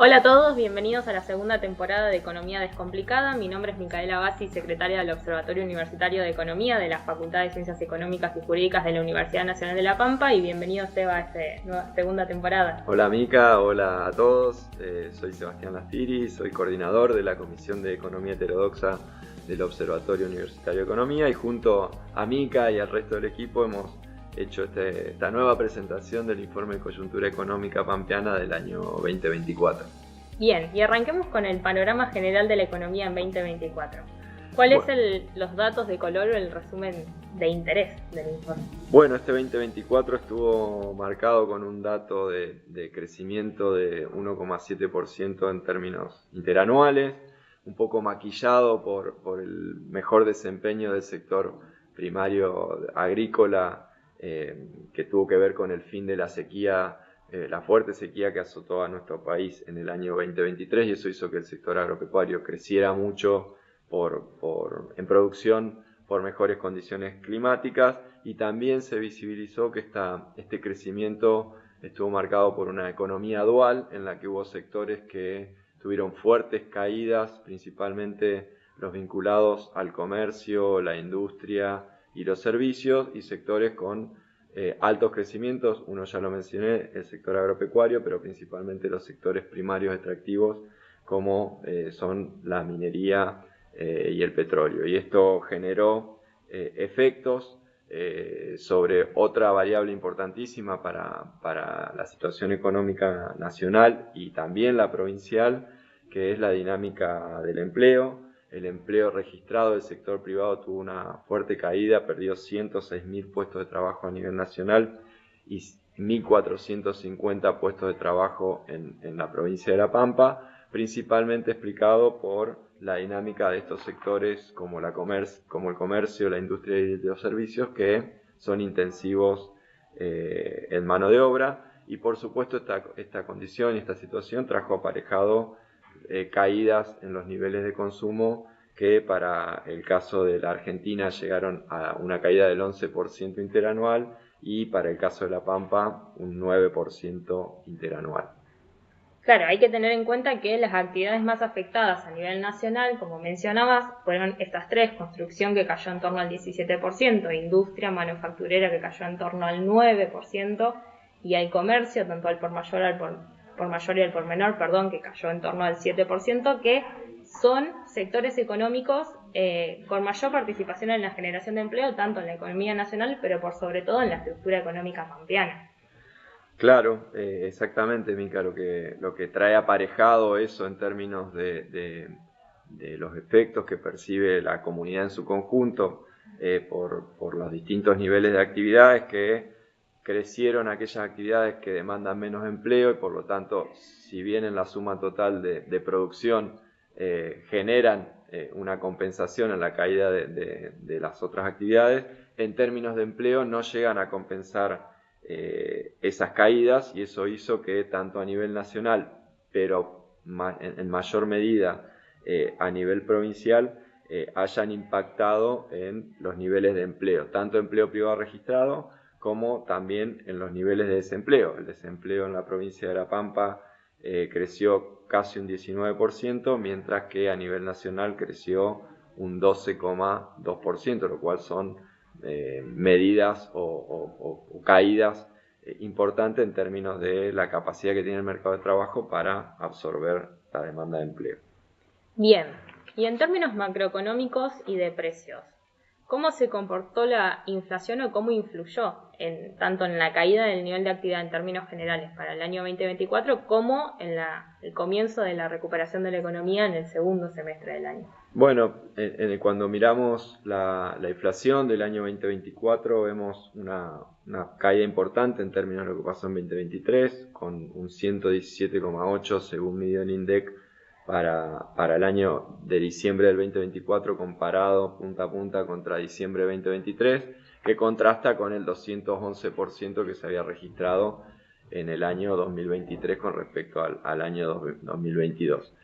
Hola a todos, bienvenidos a la segunda temporada de Economía Descomplicada. Mi nombre es Micaela Bassi, secretaria del Observatorio Universitario de Economía de la Facultad de Ciencias Económicas y Jurídicas de la Universidad Nacional de La Pampa, y bienvenido Seba a esta nueva segunda temporada. Hola Mica, hola a todos, soy Sebastián Lastiri, soy coordinador de la Comisión de Economía Heterodoxa del Observatorio Universitario de Economía, y junto a Mica y al resto del equipo hemos hecho esta nueva presentación del informe de coyuntura económica pampeana del año 2024. Bien, y arranquemos con el panorama general de la economía en 2024. ¿Cuáles son los datos de color o el resumen de interés del informe? Bueno, este 2024 estuvo marcado con un dato de crecimiento de 1,7% en términos interanuales, un poco maquillado por el mejor desempeño del sector primario agrícola, que tuvo que ver con el fin de la sequía, la fuerte sequía que azotó a nuestro país en el año 2023, y eso hizo que el sector agropecuario creciera mucho en producción por mejores condiciones climáticas, y también se visibilizó que este crecimiento estuvo marcado por una economía dual en la que hubo sectores que tuvieron fuertes caídas, principalmente los vinculados al comercio, la industria y los servicios, y sectores con altos crecimientos. Uno ya lo mencioné, el sector agropecuario, pero principalmente los sectores primarios extractivos como son la minería y el petróleo. Y esto generó efectos sobre otra variable importantísima para la situación económica nacional y también la provincial, que es la dinámica del empleo. El empleo registrado del sector privado tuvo una fuerte caída, perdió 106.000 puestos de trabajo a nivel nacional y 1.450 puestos de trabajo en la provincia de La Pampa, principalmente explicado por la dinámica de estos sectores como el comercio, la industria y los servicios, que son intensivos en mano de obra. Y por supuesto esta condición y esta situación trajo aparejado caídas en los niveles de consumo, que para el caso de la Argentina llegaron a una caída del 11% interanual, y para el caso de La Pampa un 9% interanual. Claro, hay que tener en cuenta que las actividades más afectadas a nivel nacional, como mencionabas, fueron estas tres: construcción, que cayó en torno al 17%, industria manufacturera, que cayó en torno al 9%, y al comercio, tanto al por mayor y al por menor, que cayó en torno al 7%, que son sectores económicos con mayor participación en la generación de empleo, tanto en la economía nacional, pero por sobre todo en la estructura económica pampeana. Claro, exactamente, Mica, lo que trae aparejado eso en términos de los efectos que percibe la comunidad en su conjunto por los distintos niveles de actividades, que crecieron aquellas actividades que demandan menos empleo, y por lo tanto, si bien en la suma total de producción generan una compensación en la caída de las otras actividades, en términos de empleo no llegan a compensar esas caídas, y eso hizo que tanto a nivel nacional, pero en mayor medida a nivel provincial, hayan impactado en los niveles de empleo, tanto empleo privado registrado como también en los niveles de desempleo. El desempleo en la provincia de La Pampa creció casi un 19%, mientras que a nivel nacional creció un 12,2%, lo cual son medidas o caídas importantes en términos de la capacidad que tiene el mercado de trabajo para absorber la demanda de empleo. Bien, y en términos macroeconómicos y de precios, ¿cómo se comportó la inflación o cómo influyó tanto en la caída del nivel de actividad en términos generales para el año 2024 como en el comienzo de la recuperación de la economía en el segundo semestre del año? Bueno, cuando miramos la inflación del año 2024, vemos una caída importante en términos de lo que pasó en 2023, con un 117,8 según midió el INDEC para el año de diciembre del 2024, comparado punta a punta contra diciembre de 2023, que contrasta con el 211% que se había registrado en el año 2023 con respecto al año 2022.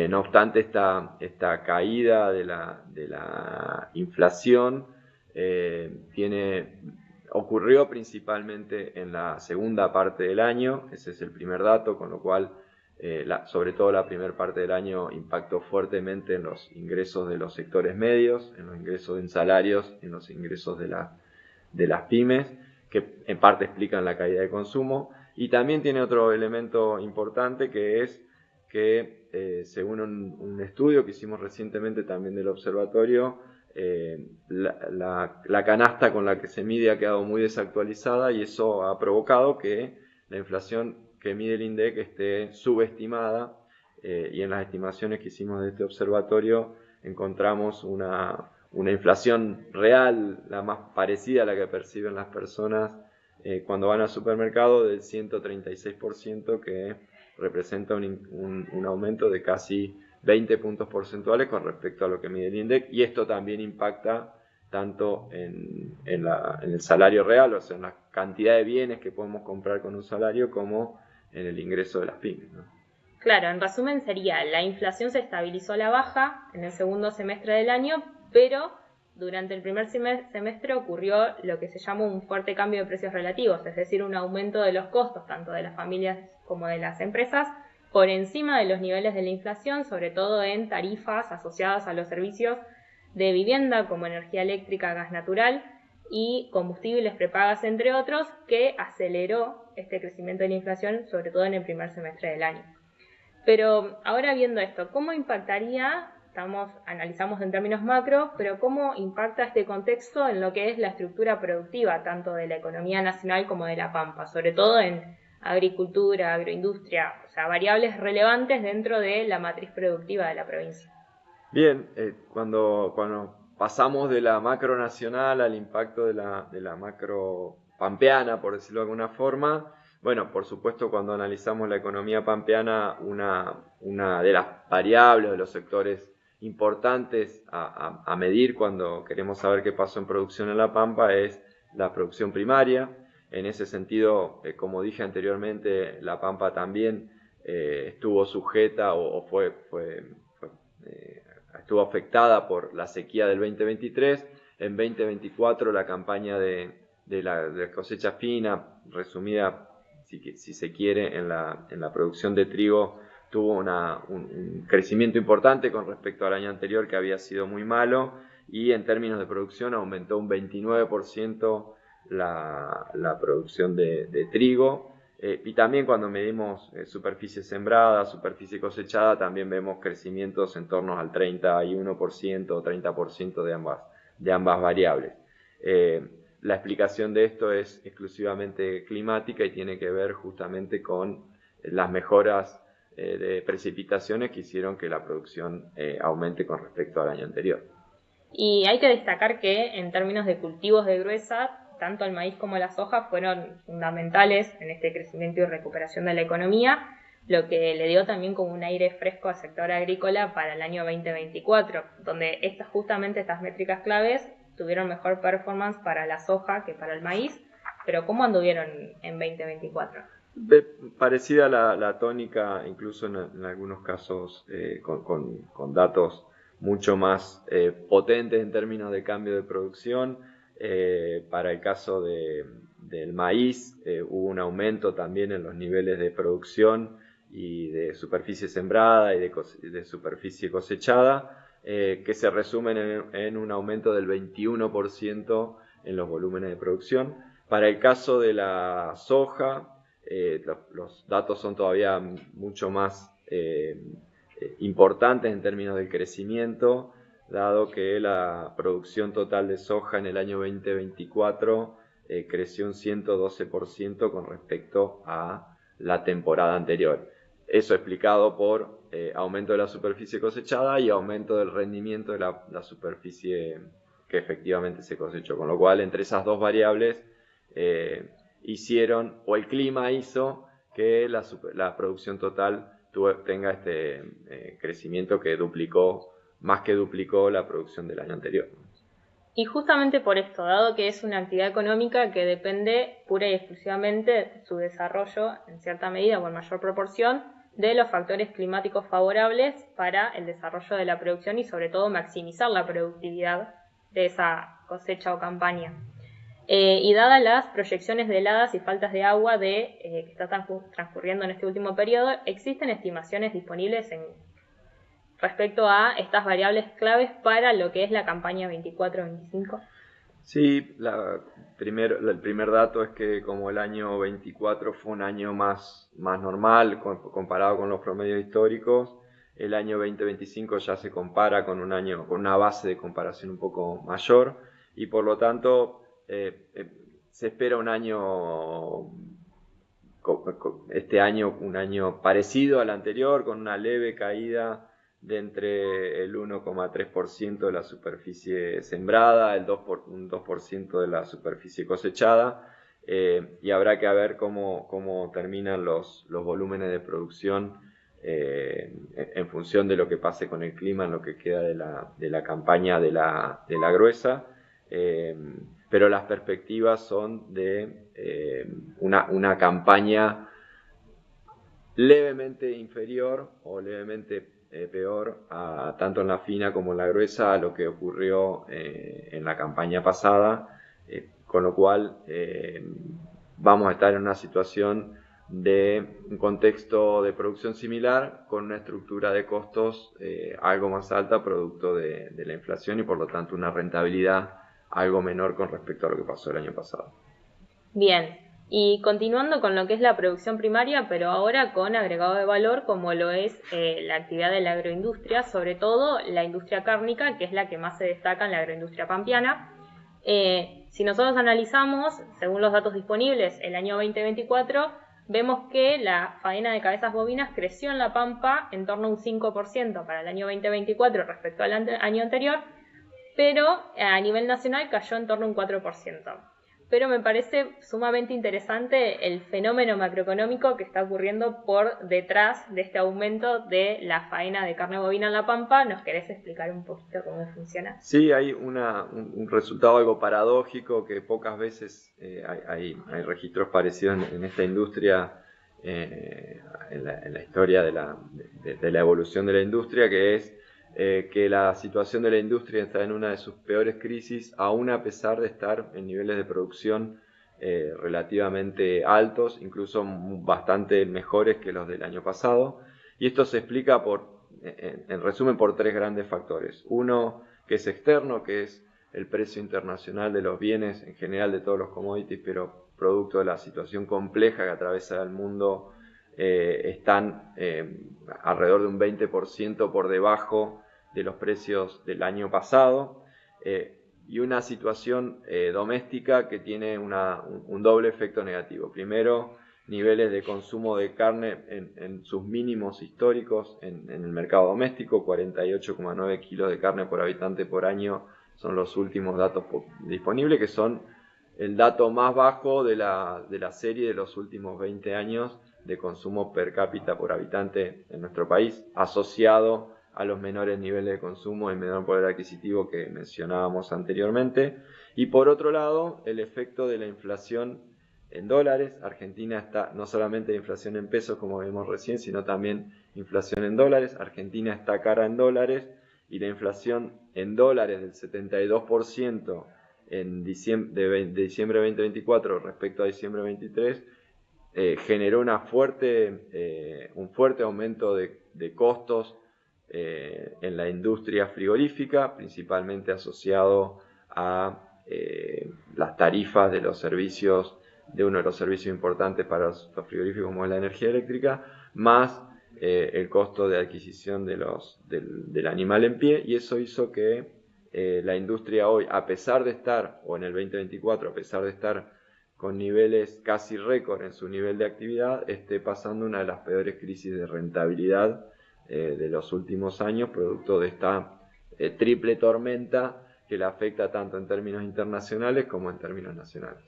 No obstante, esta caída de la inflación ocurrió principalmente en la segunda parte del año. Ese es el primer dato, con lo cual sobre todo la primera parte del año impactó fuertemente en los ingresos de los sectores medios, en los ingresos en salarios, en los ingresos de las pymes, que en parte explican la caída de consumo. Y también tiene otro elemento importante, que es que según un estudio que hicimos recientemente también del observatorio, la canasta con la que se mide ha quedado muy desactualizada, y eso ha provocado que la inflación que mide el INDEC esté subestimada, y en las estimaciones que hicimos de este observatorio encontramos una inflación real, la más parecida a la que perciben las personas cuando van al supermercado, del 136%, que representa un aumento de casi 20 puntos porcentuales con respecto a lo que mide el INDEC, y esto también impacta tanto en el salario real, o sea, en la cantidad de bienes que podemos comprar con un salario, como en el ingreso de las pymes, ¿no? Claro, en resumen sería, la inflación se estabilizó a la baja en el segundo semestre del año, pero durante el primer semestre ocurrió lo que se llama un fuerte cambio de precios relativos, es decir, un aumento de los costos tanto de las familias como de las empresas por encima de los niveles de la inflación, sobre todo en tarifas asociadas a los servicios de vivienda como energía eléctrica, gas natural y combustibles prepagas, entre otros, que aceleró este crecimiento de la inflación, sobre todo en el primer semestre del año. Pero ahora viendo esto, ¿cómo impactaría? Analizamos en términos macro, pero ¿cómo impacta este contexto en lo que es la estructura productiva, tanto de la economía nacional como de la Pampa, sobre todo en agricultura, agroindustria, o sea, variables relevantes dentro de la matriz productiva de la provincia? Bien, cuando pasamos de la macro nacional al impacto de la macro pampeana, por decirlo de alguna forma, bueno, por supuesto, cuando analizamos la economía pampeana, una de las variables, de los sectores importantes a medir cuando queremos saber qué pasó en producción en La Pampa, es la producción primaria. En ese sentido, como dije anteriormente, La Pampa también estuvo sujeta estuvo afectada por la sequía del 2023. En 2024 la campaña de la cosecha fina, resumida si se quiere en la producción de trigo, tuvo un crecimiento importante con respecto al año anterior, que había sido muy malo, y en términos de producción aumentó un 29% la producción de trigo. Y también cuando medimos superficie sembrada, superficie cosechada, también vemos crecimientos en torno al 31% o 30% de ambas variables. La explicación de esto es exclusivamente climática y tiene que ver justamente con las mejoras de precipitaciones que hicieron que la producción aumente con respecto al año anterior. Y hay que destacar que en términos de cultivos de gruesa, tanto el maíz como la soja fueron fundamentales en este crecimiento y recuperación de la economía, lo que le dio también como un aire fresco al sector agrícola para el año 2024, donde justamente estas métricas claves tuvieron mejor performance para la soja que para el maíz. Pero ¿cómo anduvieron en 2024? Parecida la tónica, incluso en algunos casos con datos mucho más potentes en términos de cambio de producción. Para el caso del maíz, hubo un aumento también en los niveles de producción y de superficie sembrada y de superficie cosechada, que se resumen en un aumento del 21% en los volúmenes de producción. Para el caso de la soja, los datos son todavía mucho más importantes en términos del crecimiento, dado que la producción total de soja en el año 2024 creció un 112% con respecto a la temporada anterior. Eso explicado por aumento de la superficie cosechada y aumento del rendimiento de la superficie que efectivamente se cosechó. Con lo cual, entre esas dos variables hicieron, o el clima hizo, que la producción total tenga este crecimiento que más que duplicó la producción del año anterior. Y justamente por esto, dado que es una actividad económica que depende pura y exclusivamente su desarrollo, en cierta medida o en mayor proporción, de los factores climáticos favorables para el desarrollo de la producción y sobre todo maximizar la productividad de esa cosecha o campaña. Y dadas las proyecciones de heladas y faltas de agua que está transcurriendo en este último periodo, ¿existen estimaciones disponibles respecto a estas variables claves para lo que es la campaña 24-25? Sí, el primer dato es que como el año 24 fue un año más normal comparado con los promedios históricos, el año 2025 ya se compara con con una base de comparación un poco mayor y por lo tanto se espera este año un año parecido al anterior, con una leve caída de entre el 1,3% de la superficie sembrada, un 2% de la superficie cosechada, y habrá que ver cómo terminan los volúmenes de producción en función de lo que pase con el clima en lo que queda de la campaña de la gruesa. Pero las perspectivas son de una campaña levemente inferior o levemente peor tanto en la fina como en la gruesa a lo que ocurrió en la campaña pasada, con lo cual vamos a estar en una situación de un contexto de producción similar con una estructura de costos algo más alta producto de la inflación y por lo tanto una rentabilidad algo menor con respecto a lo que pasó el año pasado. Bien, y continuando con lo que es la producción primaria, pero ahora con agregado de valor como lo es la actividad de la agroindustria, sobre todo la industria cárnica, que es la que más se destaca en la agroindustria pampeana. Si nosotros analizamos, según los datos disponibles, el año 2024, vemos que la faena de cabezas bovinas creció en La Pampa en torno a un 5% para el año 2024 respecto al año anterior, pero a nivel nacional cayó en torno a un 4%. Pero me parece sumamente interesante el fenómeno macroeconómico que está ocurriendo por detrás de este aumento de la faena de carne bovina en La Pampa. ¿Nos querés explicar un poquito cómo funciona? Sí, hay un resultado algo paradójico que pocas veces hay registros parecidos en esta industria, en la historia de la evolución de la industria, que es que la situación de la industria está en una de sus peores crisis, aún a pesar de estar en niveles de producción relativamente altos, incluso bastante mejores que los del año pasado. Y esto se explica en resumen, por tres grandes factores. Uno, que es externo, que es el precio internacional de los bienes, en general de todos los commodities, pero producto de la situación compleja que atraviesa el mundo, están alrededor de un 20% por debajo de los precios del año pasado, y una situación doméstica que tiene un doble efecto negativo. Primero, niveles de consumo de carne en sus mínimos históricos en el mercado doméstico, 48,9 kilos de carne por habitante por año son los últimos datos disponibles, que son el dato más bajo de la serie de los últimos 20 años de consumo per cápita por habitante en nuestro país, asociado a los menores niveles de consumo y menor poder adquisitivo que mencionábamos anteriormente. Y por otro lado, el efecto de la inflación en dólares. Argentina está no solamente de inflación en pesos, como vimos recién, sino también inflación en dólares. Argentina está cara en dólares y la inflación en dólares del 72% en de diciembre 2024 respecto a diciembre 2023 generó un fuerte aumento de costos en la industria frigorífica, principalmente asociado a las tarifas de los servicios, de uno de los servicios importantes para los frigoríficos como es la energía eléctrica, más el costo de adquisición del animal en pie, y eso hizo que la industria hoy, a pesar de estar, o en el 2024, a pesar de estar con niveles casi récord en su nivel de actividad, esté pasando una de las peores crisis de rentabilidad de los últimos años, producto de esta triple tormenta que le afecta tanto en términos internacionales como en términos nacionales.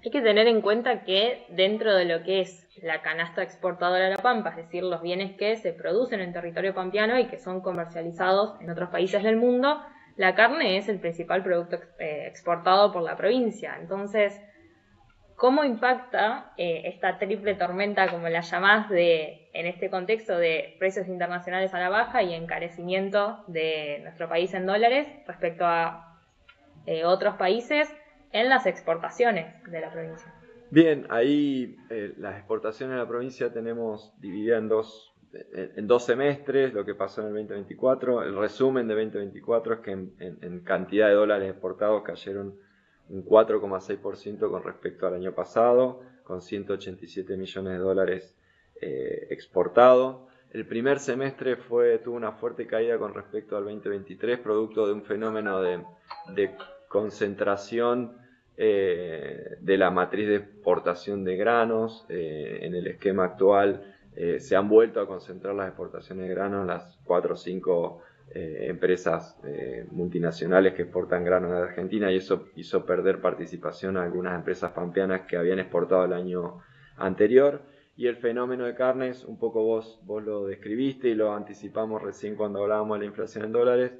Hay que tener en cuenta que dentro de lo que es la canasta exportadora de La Pampa, es decir, los bienes que se producen en territorio pampeano y que son comercializados en otros países del mundo, la carne es el principal producto exportado por la provincia. Entonces, ¿cómo impacta esta triple tormenta, como la llamás, en este contexto de precios internacionales a la baja y encarecimiento de nuestro país en dólares respecto a otros países? en las exportaciones de la provincia. Bien, ahí las exportaciones de la provincia tenemos divididas en dos semestres, lo que pasó en el 2024. El resumen de 2024 es que en cantidad de dólares exportados cayeron un 4,6% con respecto al año pasado, con 187 millones de dólares exportados. El primer semestre tuvo una fuerte caída con respecto al 2023, producto de un fenómeno de concentración de la matriz de exportación de granos. En el esquema actual se han vuelto a concentrar las exportaciones de granos, las 4 o 5 empresas multinacionales que exportan granos de Argentina, y eso hizo perder participación a algunas empresas pampeanas que habían exportado el año anterior. Y el fenómeno de carnes, un poco vos lo describiste y lo anticipamos recién cuando hablábamos de la inflación en dólares.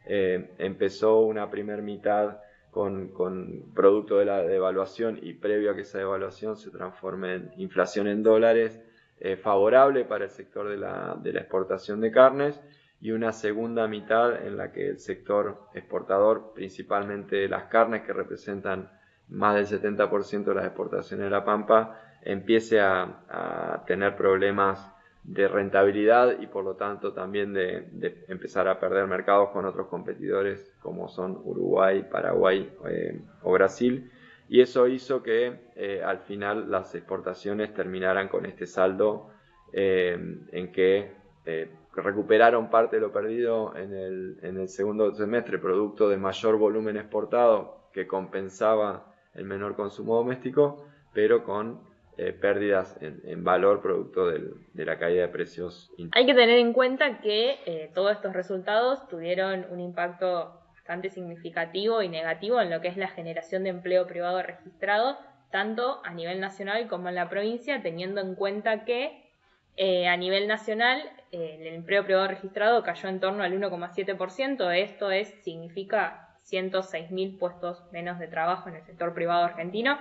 Empezó una primer mitad con producto de la devaluación, y previo a que esa devaluación se transforme en inflación en dólares, favorable para el sector de la exportación de carnes, y una segunda mitad en la que el sector exportador, principalmente las carnes que representan más del 70% de las exportaciones de La Pampa, empiece a tener problemas de rentabilidad y por lo tanto también de empezar a perder mercados con otros competidores como son Uruguay, Paraguay o Brasil. Y eso hizo que al final las exportaciones terminaran con este saldo en que recuperaron parte de lo perdido en el segundo semestre, producto de mayor volumen exportado que compensaba el menor consumo doméstico, pero con pérdidas en valor producto de la caída de precios. Hay que tener en cuenta que todos estos resultados tuvieron un impacto bastante significativo y negativo en lo que es la generación de empleo privado registrado, tanto a nivel nacional como en la provincia, teniendo en cuenta que a nivel nacional el empleo privado registrado cayó en torno al 1,7%. Esto significa 106.000 puestos menos de trabajo en el sector privado argentino,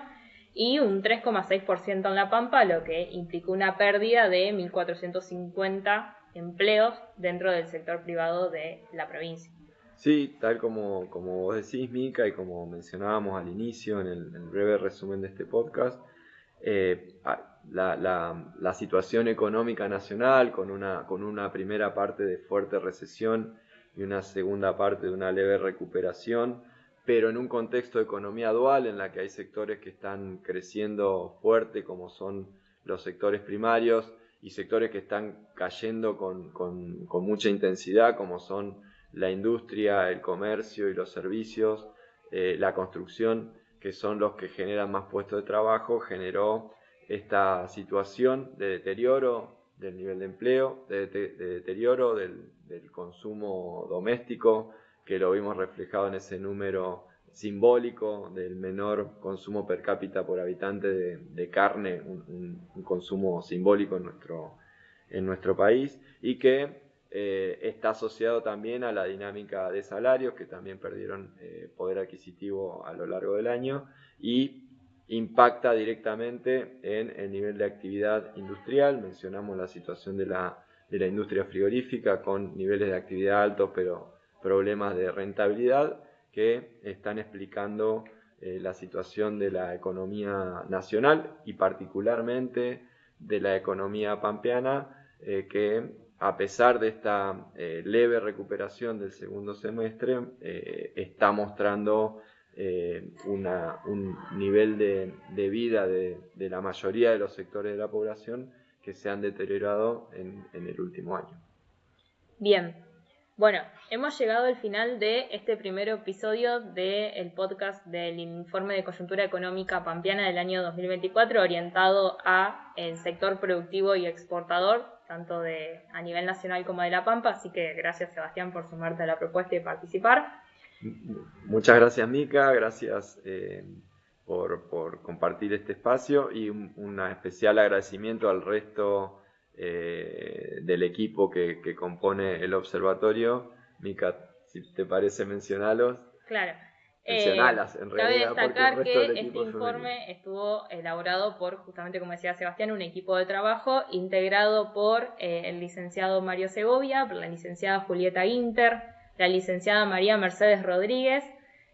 y un 3,6% en La Pampa, lo que implicó una pérdida de 1.450 empleos dentro del sector privado de la provincia. Sí, tal como vos decís, Mica, y como mencionábamos al inicio en el breve resumen de este podcast, la situación económica nacional, con una primera parte de fuerte recesión y una segunda parte de una leve recuperación, pero en un contexto de economía dual en la que hay sectores que están creciendo fuerte, como son los sectores primarios, y sectores que están cayendo con mucha intensidad, como son la industria, el comercio y los servicios, la construcción, que son los que generan más puestos de trabajo. Generó esta situación de deterioro del nivel de empleo, de deterioro del consumo doméstico, que lo vimos reflejado en ese número simbólico del menor consumo per cápita por habitante de carne, un consumo simbólico en nuestro país, y que está asociado también a la dinámica de salarios, que también perdieron poder adquisitivo a lo largo del año, y impacta directamente en el nivel de actividad industrial. Mencionamos la situación de la industria frigorífica, con niveles de actividad altos pero problemas de rentabilidad, que están explicando la situación de la economía nacional y particularmente de la economía pampeana, que a pesar de esta leve recuperación del segundo semestre, está mostrando un nivel de vida de la mayoría de los sectores de la población que se han deteriorado en el último año. Bien, bueno, hemos llegado al final de este primer episodio del podcast del Informe de Coyuntura Económica Pampeana del año 2024, orientado a el sector productivo y exportador, tanto a nivel nacional como de La Pampa. Así que gracias, Sebastián, por sumarte a la propuesta y participar. Muchas gracias, Mica, gracias por compartir este espacio, y un especial agradecimiento al resto del equipo que compone el observatorio. Mica, si te parece, mencionalos. Claro. Mencionalas, en realidad. Cabe destacar que este informe estuvo elaborado por, justamente como decía Sebastián, un equipo de trabajo integrado por el licenciado Mario Segovia, por la licenciada Julieta Guinter, la licenciada María Mercedes Rodríguez,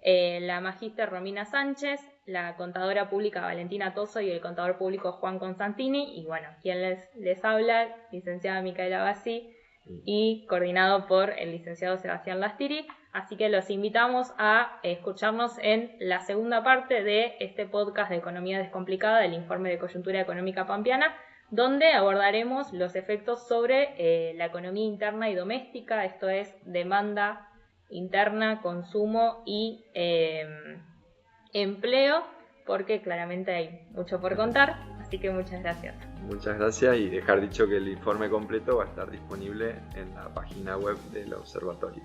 la magíster Romina Sánchez, la contadora pública Valentina Toso y el contador público Juan Constantini, y bueno, quien les habla, licenciada Micaela Bassi, y coordinado por el licenciado Sebastián Lastiri. Así que los invitamos a escucharnos en la segunda parte de este podcast de Economía Descomplicada del Informe de Coyuntura Económica Pampeana, donde abordaremos los efectos sobre la economía interna y doméstica, esto es demanda interna, consumo y empleo, porque claramente hay mucho por contar, así que muchas gracias. Muchas gracias, y dejar dicho que el informe completo va a estar disponible en la página web del observatorio.